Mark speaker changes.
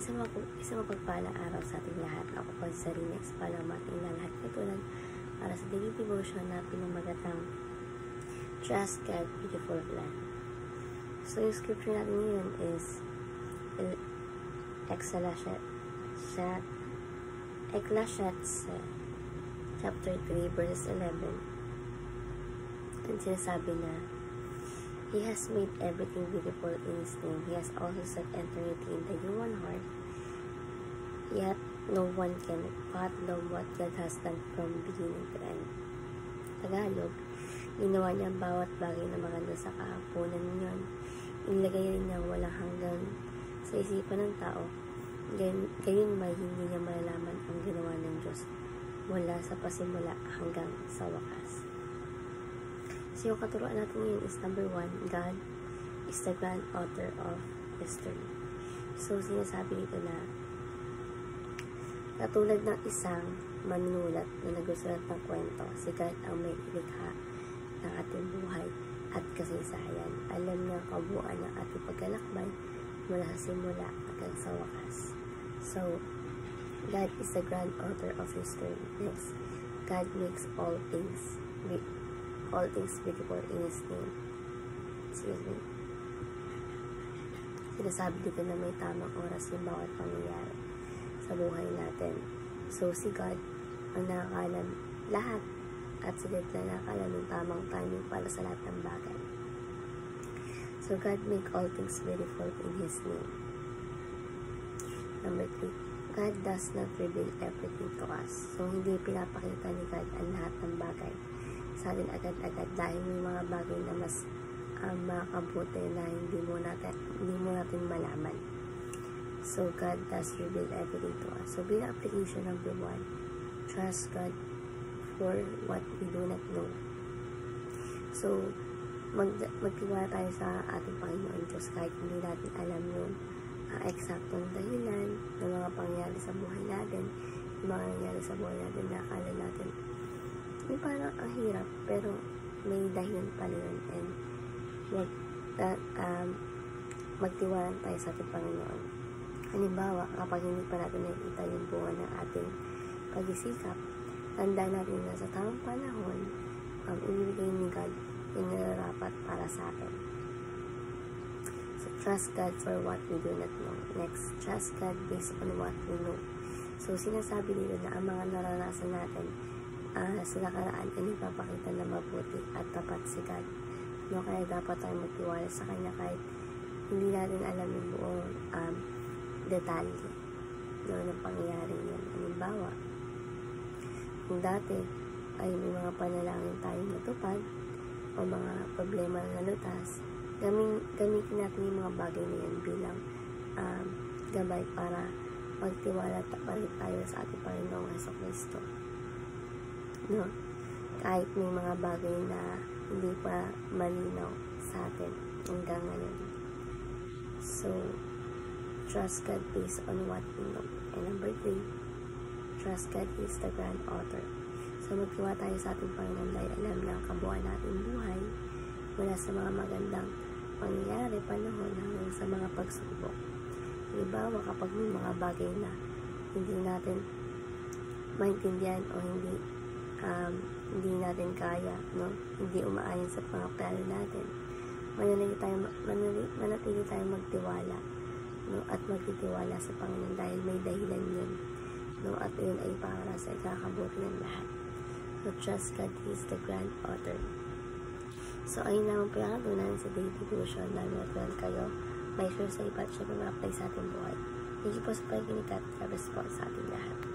Speaker 1: Isang mapagpalang araw sa ating lahat. Ako po si Sarina Espalamat ng lahat katulad para sa daily devotion na pinamagatang Trust God, Beautiful Plan. So, yung scripture natin ngayon is Ecclesiastes chapter 3 verses 11. And sinasabi na, He has made everything beautiful in His name. He has also set eternity in the human heart. Yet, no one can fathom what God has done from beginning to end. Tagalog, ginawa niya ang bawat bagay na maganda sa kahaponan niyon. Inilagay rin niya walang hanggan sa isipan ng tao. Gayon may hindi niya malalaman ang ginawa ng Diyos mula sa pasimula hanggang sa wakas. So, yung katuruan natin ngayon is number 1, God is the grand author of history. So, sinasabi dito na katulad ng isang manunulat na nagsusulat ng kwento, si God ang may ilikha ng ating buhay at kasaysayan. Alam niya ang kabuuan ng ating paglalakbay mula sa simula hanggang sa wakas. So, God is the grand author of history. Next, God makes all things beautiful in His name. Excuse me. Sinasabi dito na may tamang oras yung bawat pangyayari sa buhay natin. So, si God ang nakakalam lahat at si God na nakakalam yung tamang timing para sa lahat ng bagay. So, God make all things beautiful in His name. Number 3, God does not reveal everything to us. So, hindi pinapakita ni God ang lahat ng bagay sa atin agad-agad dahil may mga bagay na mas makabuti na hindi mo natin malaman. So, God does reveal everything to us. So, bilang application number 1, trust God for what we do not know. So, magtiwala tayo sa ating Panginoon Diyos kahit hindi natin alam yung eksaktong dahilan ng mga pangyayari sa buhay natin, yung mga nangyayari sa buhay natin na akala natin yung parang ang hirap, pero may dahilan pala yun. And magtiwala tayo sa ating Panginoon. Halimbawa, kapag hindi pa natin nakikita yung bunga ng ating pag-isikap, tandaan natin na sa tamang panahon, ibibigay ni God yung nararapat para sa atin. So, trust God for what we do not know. Next, trust God based on what we know. So, sinasabi dito na ang mga naranasan natin sa nakaraan ay nagpapakita na mabuti at tapat si God. No, kaya dapat tayo magtiwala sa Kanya kahit hindi natin alam yung buong detalye ng pangyayari yun. Halimbawa, kung dati ay may mga panalangin tayong natupad o mga problema na nalutas, gamitin natin yung mga bagay na yan bilang gabay para magtiwala tayo sa ating Panginoong Jesucristo. No? Kahit may mga bagay na hindi pa malinaw sa atin hanggang ngayon. So, trust God based on what we know. And number 3, trust God is the grand author. So, magtiwala tayo sa ating Panginoon dahil alam na ang kabuuan nating buhay mula sa mga magandang pangyayari, panahon hanggang sa mga pagsubok. Halimbawa, kapag may mga bagay na hindi natin maintindihan o hindi natin kaya, no? Hindi umaayon sa pangakala natin, manatili tayo magtiwala, no? At magtitiwala sa Panginoon dahil may dahilan yun, no? At yun ay para sa ikakabuti ng lahat. So, trust God is the grand author. So, ayun naman po yung katunayan sa daily devotion na natural kayo. May share sa iba at syempre ma-apply sa ating buhay. Thank you po sa pagkinikat. God bless po sa ating lahat.